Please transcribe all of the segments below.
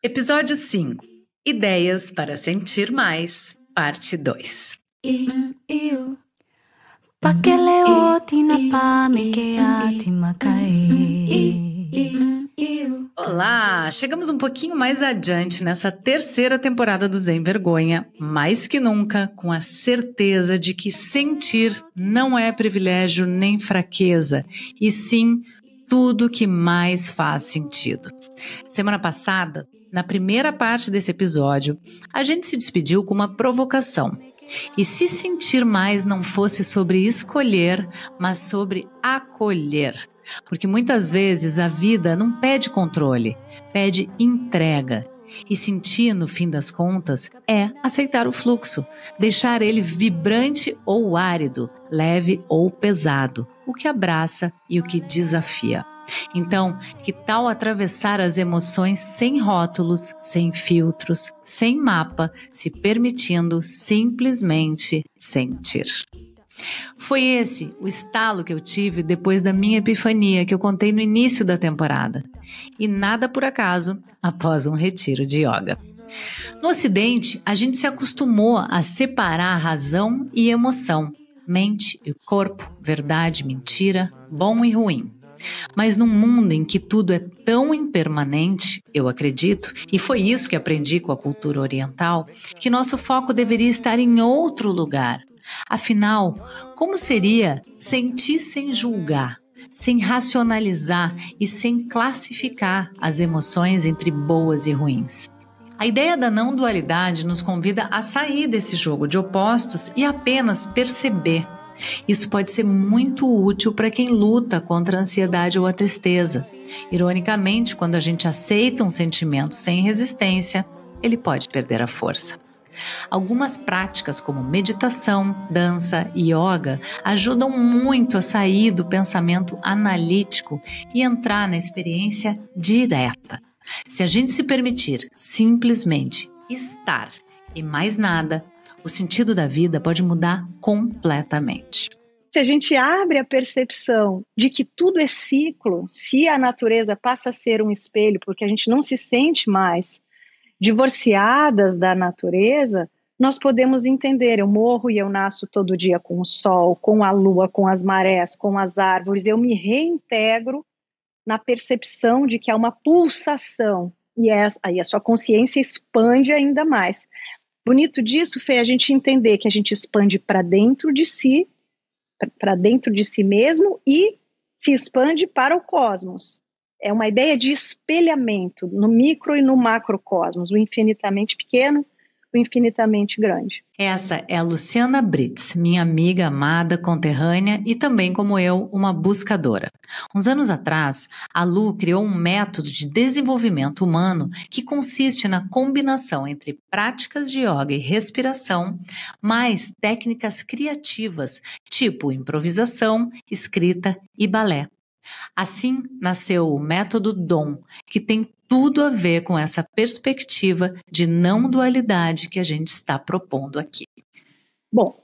Episódio 5. Ideias para sentir mais, parte 2. Olá, chegamos um pouquinho mais adiante nessa terceira temporada do Sem Vergonha, mais que nunca com a certeza de que sentir não é privilégio nem fraqueza, e sim tudo que mais faz sentido. Semana passada, na primeira parte desse episódio, a gente se despediu com uma provocação. E se sentir mais não fosse sobre escolher, mas sobre acolher? Porque muitas vezes a vida não pede controle, pede entrega. E sentir, no fim das contas, é aceitar o fluxo, deixar ele vibrante ou árido, leve ou pesado, o que abraça e o que desafia. Então, que tal atravessar as emoções sem rótulos, sem filtros, sem mapa, se permitindo simplesmente sentir? Foi esse o estalo que eu tive depois da minha epifania que eu contei no início da temporada. E nada por acaso após um retiro de yoga. No Ocidente, a gente se acostumou a separar razão e emoção, mente e corpo, verdade, mentira, bom e ruim. Mas num mundo em que tudo é tão impermanente, eu acredito, e foi isso que aprendi com a cultura oriental, que nosso foco deveria estar em outro lugar. Afinal, como seria sentir sem julgar, sem racionalizar e sem classificar as emoções entre boas e ruins? A ideia da não dualidade nos convida a sair desse jogo de opostos e apenas perceber. Isso pode ser muito útil para quem luta contra a ansiedade ou a tristeza. Ironicamente, quando a gente aceita um sentimento sem resistência, ele pode perder a força. Algumas práticas como meditação, dança e yoga ajudam muito a sair do pensamento analítico e entrar na experiência direta. Se a gente se permitir simplesmente estar e mais nada, o sentido da vida pode mudar completamente. Se a gente abre a percepção de que tudo é ciclo, se a natureza passa a ser um espelho, porque a gente não se sente mais divorciadas da natureza, nós podemos entender, eu morro e eu nasço todo dia com o sol, com a lua, com as marés, com as árvores, eu me reintegro na percepção de que há uma pulsação, e aí a sua consciência expande ainda mais. Bonito disso, Fê, a gente entender que a gente expande para dentro de si mesmo e se expande para o cosmos. É uma ideia de espelhamento no micro e no macrocosmos, o infinitamente pequeno, o infinitamente grande. Essa é a Luciana Britz, minha amiga amada, conterrânea e também, como eu, uma buscadora. Uns anos atrás, a Lu criou um método de desenvolvimento humano que consiste na combinação entre práticas de yoga e respiração, mais técnicas criativas, tipo improvisação, escrita e balé. Assim nasceu o método DOM, que tem tudo a ver com essa perspectiva de não dualidade que a gente está propondo aqui. Bom,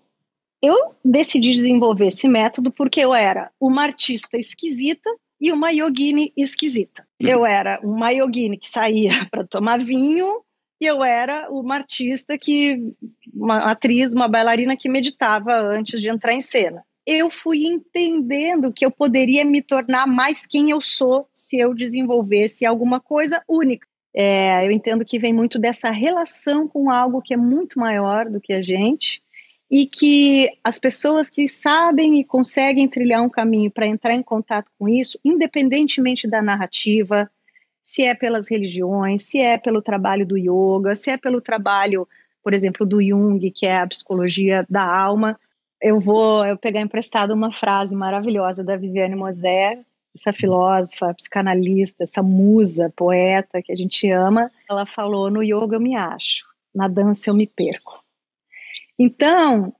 eu decidi desenvolver esse método porque eu era uma artista esquisita e uma yogini esquisita. Eu era uma yogini que saía para tomar vinho e eu era uma artista uma atriz, uma bailarina que meditava antes de entrar em cena. Eu fui entendendo que eu poderia me tornar mais quem eu sou se eu desenvolvesse alguma coisa única. Eu entendo que vem muito dessa relação com algo que é muito maior do que a gente e que as pessoas que sabem e conseguem trilhar um caminho para entrar em contato com isso, independentemente da narrativa, se é pelas religiões, se é pelo trabalho do yoga, se é pelo trabalho, por exemplo, do Jung, que é a psicologia da alma. Eu vou pegar emprestado uma frase maravilhosa da Viviane Mosé, essa filósofa, psicanalista, essa musa, poeta que a gente ama. Ela falou: no yoga eu me acho, na dança eu me perco. Então,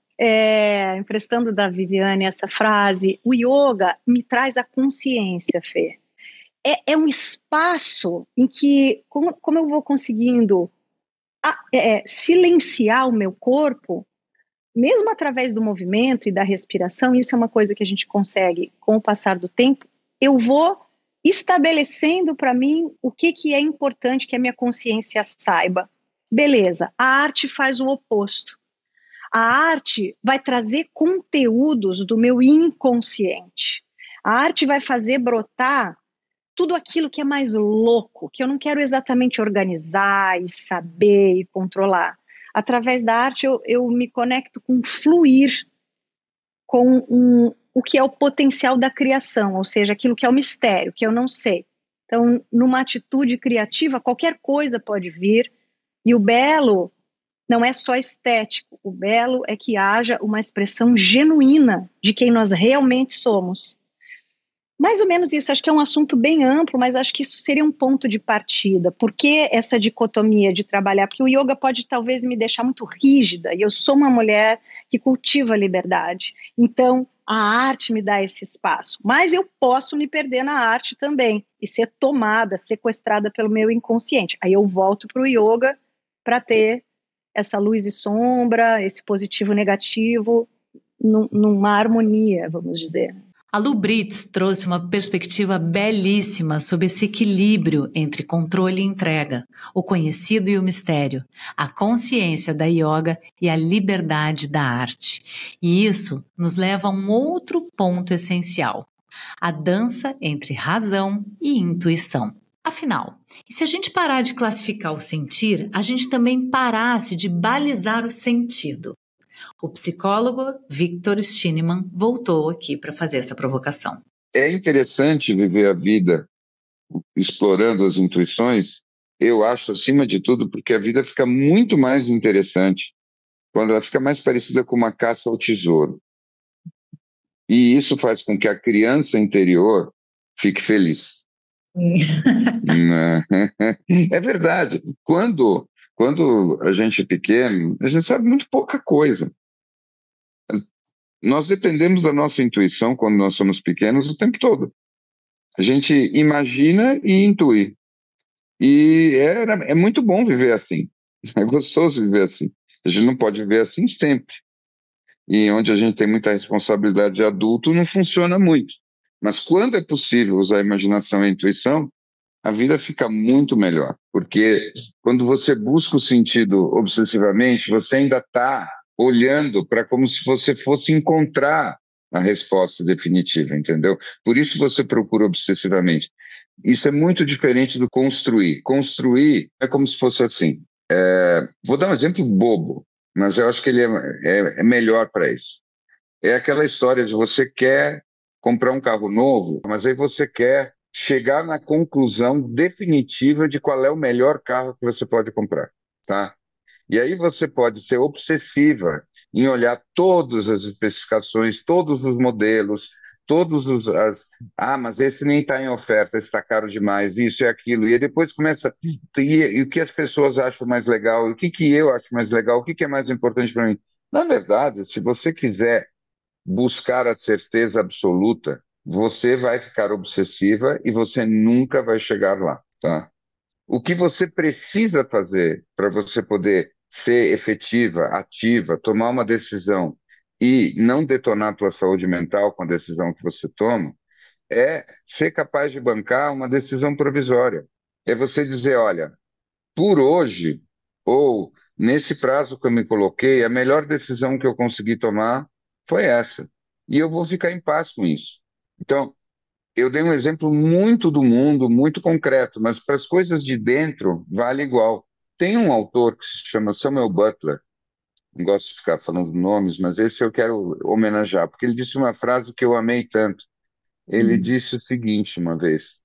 emprestando da Viviane essa frase, o yoga me traz a consciência, Fê. É um espaço em que, como eu vou conseguindo silenciar o meu corpo, mesmo através do movimento e da respiração, isso é uma coisa que a gente consegue, com o passar do tempo, eu vou estabelecendo para mim o que é importante que a minha consciência saiba. Beleza, a arte faz o oposto. A arte vai trazer conteúdos do meu inconsciente. A arte vai fazer brotar tudo aquilo que é mais louco, que eu não quero exatamente organizar e saber e controlar. Através da arte eu me conecto com fluir, com o que é o potencial da criação, ou seja, aquilo que é o mistério, que eu não sei. Então, numa atitude criativa, qualquer coisa pode vir, e o belo não é só estético, o belo é que haja uma expressão genuína de quem nós realmente somos. Mais ou menos isso, acho que é um assunto bem amplo, mas acho que isso seria um ponto de partida. Por que essa dicotomia de trabalhar? Porque o yoga pode talvez me deixar muito rígida, e eu sou uma mulher que cultiva a liberdade. Então, a arte me dá esse espaço. Mas eu posso me perder na arte também, e ser tomada, sequestrada pelo meu inconsciente. Aí eu volto para o yoga para ter essa luz e sombra, esse positivo e negativo, numa harmonia, vamos dizer. A Lu Britz trouxe uma perspectiva belíssima sobre esse equilíbrio entre controle e entrega, o conhecido e o mistério, a consciência da yoga e a liberdade da arte. E isso nos leva a um outro ponto essencial, a dança entre razão e intuição. Afinal, e se a gente parar de classificar o sentir, a gente também parasse de balizar o sentido? O psicólogo Victor Schinemann voltou aqui para fazer essa provocação. É interessante viver a vida explorando as intuições, eu acho, acima de tudo, porque a vida fica muito mais interessante quando ela fica mais parecida com uma caça ao tesouro. E isso faz com que a criança interior fique feliz. É verdade. Quando a gente é pequeno, a gente sabe muito pouca coisa. Nós dependemos da nossa intuição quando nós somos pequenos o tempo todo. A gente imagina e intui. E é muito bom viver assim. É gostoso viver assim. A gente não pode viver assim sempre. E onde a gente tem muita responsabilidade de adulto, não funciona muito. Mas quando é possível usar a imaginação e a intuição, a vida fica muito melhor. Porque quando você busca o sentido obsessivamente, você ainda está olhando para como se você fosse encontrar a resposta definitiva, entendeu? Por isso você procura obsessivamente. Isso é muito diferente do construir. Construir é como se fosse assim. Vou dar um exemplo bobo, mas eu acho que ele é melhor para isso. É aquela história de você quer comprar um carro novo, mas aí você quer chegar na conclusão definitiva de qual é o melhor carro que você pode comprar, tá? E aí você pode ser obsessiva em olhar todas as especificações, todos os modelos, mas esse nem está em oferta, esse está caro demais, isso e aquilo. E aí depois começa, e o que as pessoas acham mais legal, o que eu acho mais legal, o que é mais importante para mim. Na verdade, se você quiser buscar a certeza absoluta, você vai ficar obsessiva e você nunca vai chegar lá, tá? O que você precisa fazer para você poder ser efetiva, ativa, tomar uma decisão e não detonar a tua saúde mental com a decisão que você toma, é ser capaz de bancar uma decisão provisória. É você dizer, olha, por hoje, ou nesse prazo que eu me coloquei, a melhor decisão que eu consegui tomar foi essa. E eu vou ficar em paz com isso. Então, eu dei um exemplo muito do mundo, muito concreto, mas para as coisas de dentro vale igual. Tem um autor que se chama Samuel Butler, não gosto de ficar falando nomes, mas esse eu quero homenagear, porque ele disse uma frase que eu amei tanto. Ele disse o seguinte uma vez,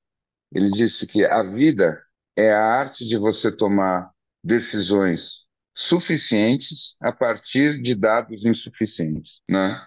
ele disse que a vida é a arte de você tomar decisões suficientes a partir de dados insuficientes, né?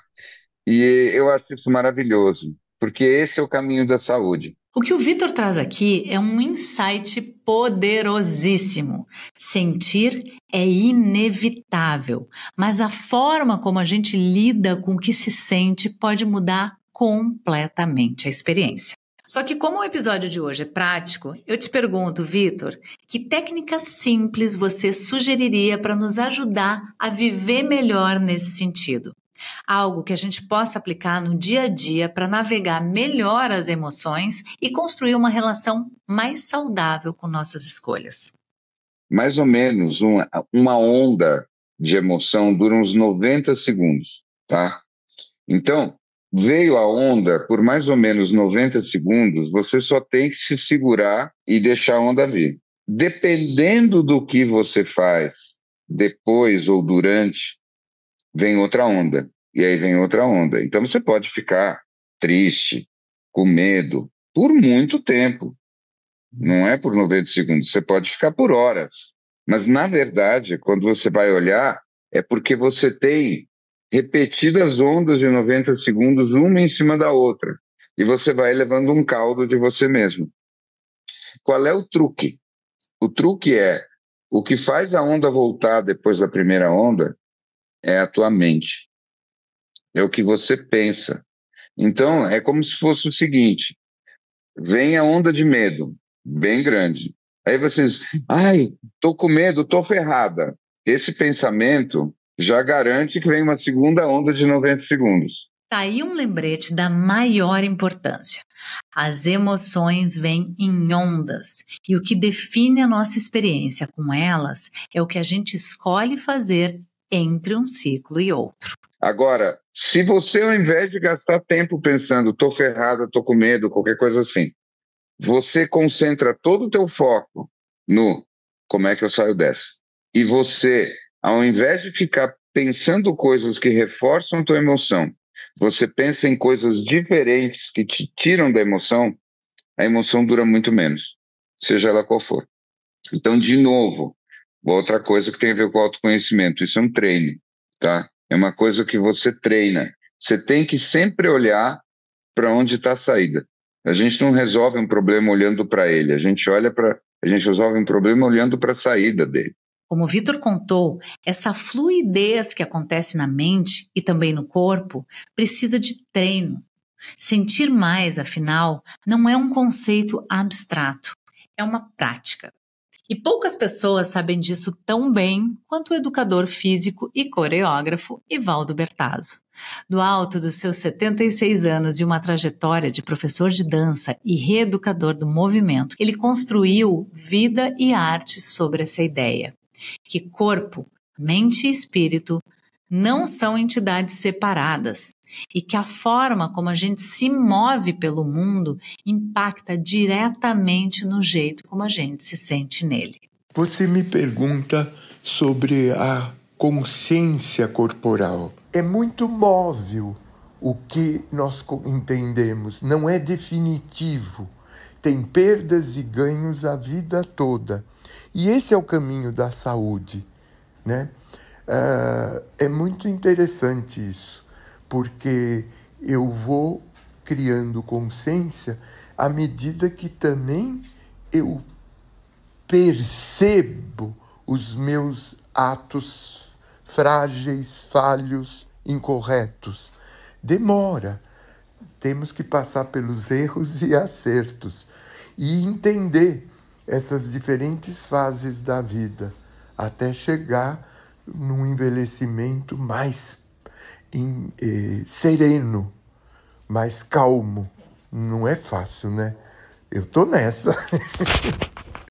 E eu acho isso maravilhoso, porque esse é o caminho da saúde. O que o Victor traz aqui é um insight poderosíssimo. Sentir é inevitável, mas a forma como a gente lida com o que se sente pode mudar completamente a experiência. Só que como o episódio de hoje é prático, eu te pergunto, Vitor, que técnica simples você sugeriria para nos ajudar a viver melhor nesse sentido? Algo que a gente possa aplicar no dia a dia para navegar melhor as emoções e construir uma relação mais saudável com nossas escolhas. Mais ou menos uma onda de emoção dura uns 90 segundos, tá? Então, veio a onda, por mais ou menos 90 segundos, você só tem que se segurar e deixar a onda vir. Dependendo do que você faz depois ou durante, vem outra onda. E aí vem outra onda. Então você pode ficar triste, com medo, por muito tempo. Não é por 90 segundos, você pode ficar por horas. Mas, na verdade, quando você vai olhar, é porque você tem repetidas ondas de 90 segundos, uma em cima da outra. E você vai levando um caldo de você mesmo. Qual é o truque? O truque é, o que faz a onda voltar depois da primeira onda é a tua mente. É o que você pensa. Então, é como se fosse o seguinte, vem a onda de medo, bem grande. Aí vocês, tô com medo, tô ferrada. Esse pensamento já garante que vem uma segunda onda de 90 segundos. Tá aí um lembrete da maior importância. As emoções vêm em ondas e o que define a nossa experiência com elas é o que a gente escolhe fazer entre um ciclo e outro. Agora, se você, ao invés de gastar tempo pensando, tô ferrada, tô com medo, qualquer coisa assim, você concentra todo o teu foco no como é que eu saio dessa. E você, ao invés de ficar pensando coisas que reforçam a tua emoção, você pensa em coisas diferentes que te tiram da emoção, a emoção dura muito menos, seja ela qual for. Então, de novo, outra coisa que tem a ver com o autoconhecimento, isso é um treino, tá? É uma coisa que você treina. Você tem que sempre olhar para onde está a saída. A gente não resolve um problema olhando para ele, a gente resolve um problema olhando para a saída dele. Como o Vitor contou, essa fluidez que acontece na mente e também no corpo precisa de treino. Sentir mais, afinal, não é um conceito abstrato, é uma prática. E poucas pessoas sabem disso tão bem quanto o educador físico e coreógrafo Evaldo Bertazzo. Do alto dos seus 76 anos e uma trajetória de professor de dança e reeducador do movimento, ele construiu vida e arte sobre essa ideia, que corpo, mente e espírito não são entidades separadas e que a forma como a gente se move pelo mundo impacta diretamente no jeito como a gente se sente nele. Você me pergunta sobre a consciência corporal. É muito móvel o que nós entendemos, não é definitivo. Tem perdas e ganhos a vida toda. E esse é o caminho da saúde, né? É muito interessante isso, porque eu vou criando consciência à medida que também eu percebo os meus atos frágeis, falhos, incorretos. Demora. Temos que passar pelos erros e acertos e entender essas diferentes fases da vida até chegar num envelhecimento mais sereno, mais calmo. Não é fácil, né? Eu tô nessa.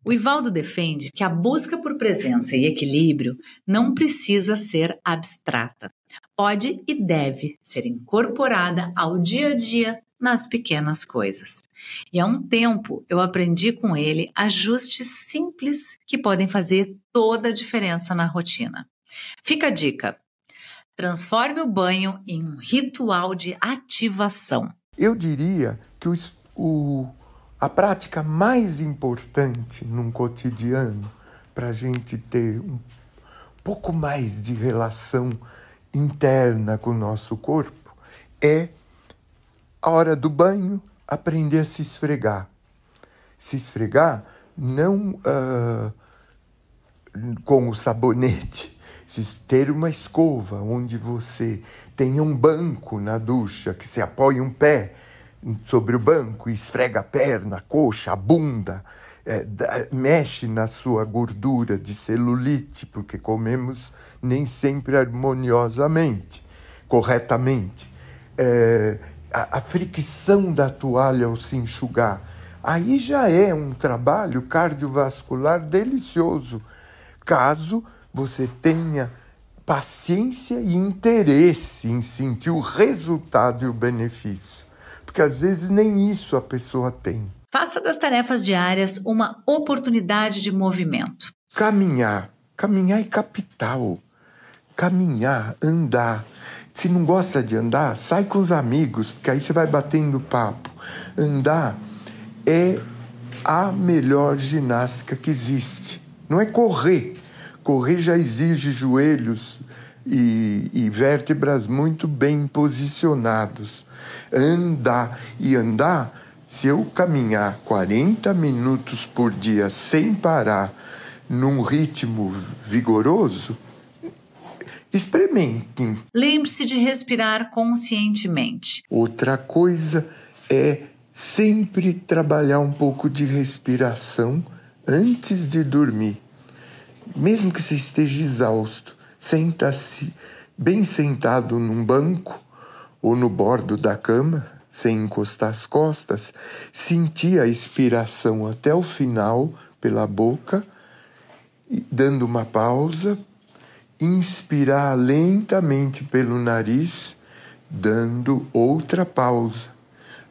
O Evaldo defende que a busca por presença e equilíbrio não precisa ser abstrata. Pode e deve ser incorporada ao dia a dia nas pequenas coisas. E há um tempo eu aprendi com ele ajustes simples que podem fazer toda a diferença na rotina. Fica a dica: transforme o banho em um ritual de ativação. Eu diria que a prática mais importante num cotidiano para a gente ter um pouco mais de relação interna com o nosso corpo é a hora do banho aprender a se esfregar. Se esfregar não com o sabonete, ter uma escova onde você tenha um banco na ducha, que se apoie um pé sobre o banco, esfrega a perna, a coxa, a bunda, mexe na sua gordura de celulite, porque comemos nem sempre harmoniosamente, corretamente. A fricção da toalha ao se enxugar, aí já é um trabalho cardiovascular delicioso, caso você tenha paciência e interesse em sentir o resultado e o benefício, porque às vezes nem isso a pessoa tem. Faça das tarefas diárias uma oportunidade de movimento. Caminhar é capital. Caminhar, andar. Se não gosta de andar, sai com os amigos, porque aí você vai batendo papo. Andar é a melhor ginástica que existe. Não é correr. Correr já exige joelhos e vértebras muito bem posicionados. Andar, se eu caminhar 40 minutos por dia sem parar, num ritmo vigoroso, experimentem. Lembre-se de respirar conscientemente. Outra coisa é sempre trabalhar um pouco de respiração antes de dormir. Mesmo que você esteja exausto, senta-se bem sentado num banco ou no bordo da cama, sem encostar as costas, sentir a expiração até o final pela boca, dando uma pausa, inspirar lentamente pelo nariz, dando outra pausa.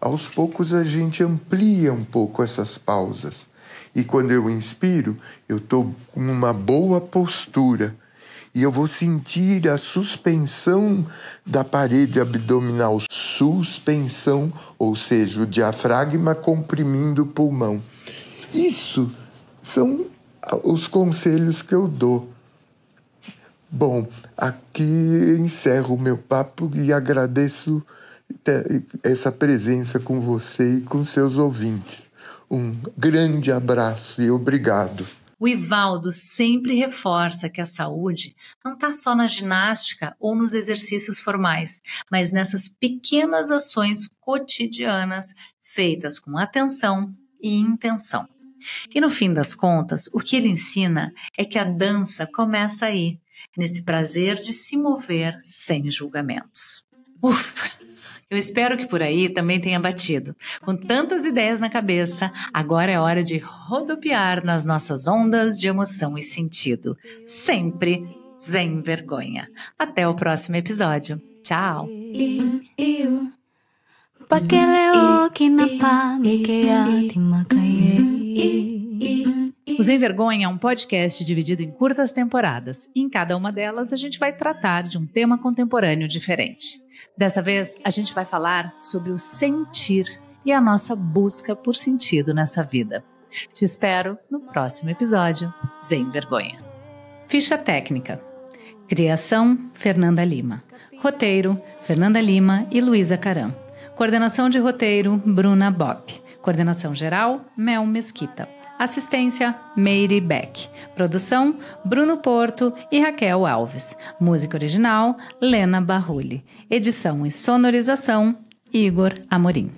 Aos poucos a gente amplia um pouco essas pausas. E quando eu inspiro, eu estou com uma boa postura. E eu vou sentir a suspensão da parede abdominal. Suspensão, ou seja, o diafragma comprimindo o pulmão. Isso são os conselhos que eu dou. Bom, aqui encerro o meu papo e agradeço essa presença com você e com seus ouvintes. Um grande abraço e obrigado. O Ivaldo sempre reforça que a saúde não está só na ginástica ou nos exercícios formais, mas nessas pequenas ações cotidianas feitas com atenção e intenção. E no fim das contas, o que ele ensina é que a dança começa aí, nesse prazer de se mover sem julgamentos. Ufa! Eu espero que por aí também tenha batido. Com tantas ideias na cabeça, agora é hora de rodopiar nas nossas ondas de emoção e sentido. Sempre sem vergonha. Até o próximo episódio. Tchau! O Sem Vergonha é um podcast dividido em curtas temporadas. E em cada uma delas a gente vai tratar de um tema contemporâneo diferente. Dessa vez a gente vai falar sobre o sentir e a nossa busca por sentido nessa vida. Te espero no próximo episódio. Sem Vergonha. Ficha técnica. Criação, Fernanda Lima. Roteiro, Fernanda Lima e Luísa Caram. Coordenação de roteiro, Bruna Bopp. Coordenação geral, Mel Mesquita. Assistência, Meire Beck. Produção, Bruno Porto e Raquel Alves. Música original, Lena Barrulli. Edição e sonorização, Igor Amorim.